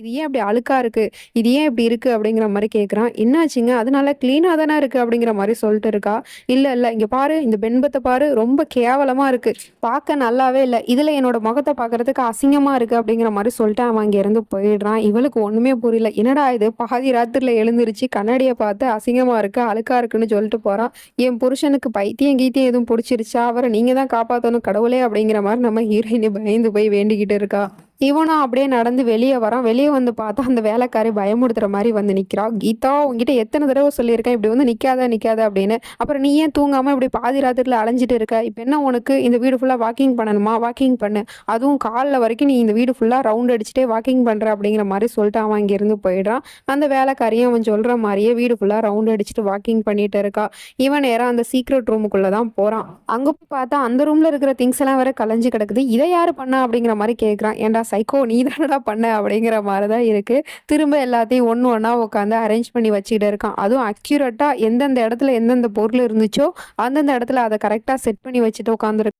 இது ஏன் இப்படி அழுக்கா இருக்கு? இது ஏன் இப்படி இருக்கு? அப்படிங்கிற மாரி கேட்குறான். என்னாச்சுங்க? அது நல்லா கிளீனா தானே இருக்கு அப்படிங்கிற மாரி சொல்லிட்டு இருக்கா. இல்ல இங்க பாரு இந்த பின்பத்த பாரு ரொம்ப கேவலமா இருக்கு. பார்க்க நல்லாவே இல்ல. இதுல என்னோட முகத்த பார்க்கறதுக்கு அசிங்கமா இருக்கு அப்படிங்கிற மாரி சொல்லிட்டு அவன் அங்கேருந்து போயிடுறான். இவளுக்கு ஒண்ணுமே புரியல. என்னடா இது பாதி ராத்திரில எழுந்திருச்சு கண்ணாடிய பார்த்து அசிங்கமா இருக்கு, அழுக்கா இருக்குன்னு சொல்லிட்டு போறான். என் புருஷனுக்கு பைத்தியம் கீத்தியம் எதுவும் புடிச்சிருச்சா? அவர நீங்க தான் காப்பாத்தணும் கடவுளே அப்படிங்கிற மாரி நம்ம ஹீரோயினி பயந்து போய் வேண்டிக்கிட்டு இருக்கா. இவனும் அப்படியே நடந்து வெளிய வரான். வெளிய வந்து பார்த்தா, அந்த வேலைக்காரி பயமுறுத்துற மாரி வந்து நிக்கிறா. "கீதா உன்கிட்ட எத்தன தடவ சொல்லியிருக்கேன், இப்படி வந்து நிக்காத" அப்படின்னு. "அப்புறம் நீ ஏன் தூங்காம இப்படி பாதி ராத்திரில அலைஞ்சுட்டு இருக்க? இப்ப என்ன உனக்கு இந்த வீடு ஃபுல்லா வாக்கிங் பண்ணணுமா? வாக்கிங் பண்ணு. அதுவும் காலைல வரைக்கும் நீ இந்த வீடு ஃபுல்லா ரவுண்ட் அடிச்சுட்டே வாக்கிங் பண்ற" அப்படிங்கிற மாரி சொல்லிட்டு அவன் அங்கேருந்து போயிடுறான். அந்த வேலைக்காரியும் அவன் சொல்ற மாரியே வீடு ஃபுல்லா ரவுண்ட் அடிச்சுட்டு வாக்கிங் பண்ணிட்டு இருக்கா. இவன் நேரா அந்த சீக்ரெட் ரூமுக்குள்ள தான் போறான். அங்க போய் பார்த்தா, அந்த ரூம்ல இருக்கிற திங்ஸ் எல்லாம் வேற கலைஞ்சு கிடக்குது. "இத யாரு பண்ணா?" அப்படிங்கிற மாரி கேட்குறான். "ஏன்டா சைக்கோ! நீ தானடா பண்ண" அப்படிங்கிற மாரி தான் இருக்கு. திரும்ப எல்லாத்தையும் ஒண்ணு ஒண்ணா உட்காந்து அரேஞ்ச் பண்ணி வச்சுக்கிட்டு இருக்கான். அதுவும் அக்யூரேட்டா எந்தெந்த இடத்துல எந்தெந்த பொருள் இருந்துச்சோ, அந்தந்த இடத்துல அத கரெக்ட்டா செட் பண்ணி வச்சுட்டு உட்காந்துருக்கான்.